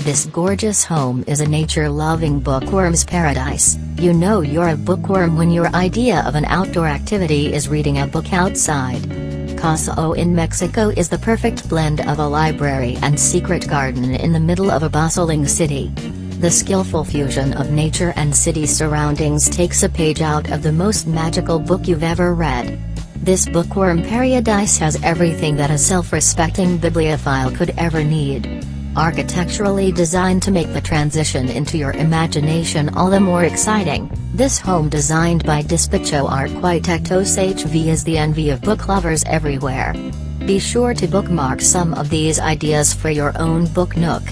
This gorgeous home is a nature-loving bookworm's paradise. You know you're a bookworm when your idea of an outdoor activity is reading a book outside. Casa O in Mexico is the perfect blend of a library and secret garden in the middle of a bustling city. The skillful fusion of nature and city surroundings takes a page out of the most magical book you've ever read. This bookworm paradise has everything that a self-respecting bibliophile could ever need. Architecturally designed to make the transition into your imagination all the more exciting, this home designed by Despacho Arquitectos HV is the envy of book lovers everywhere. Be sure to bookmark some of these ideas for your own book nook.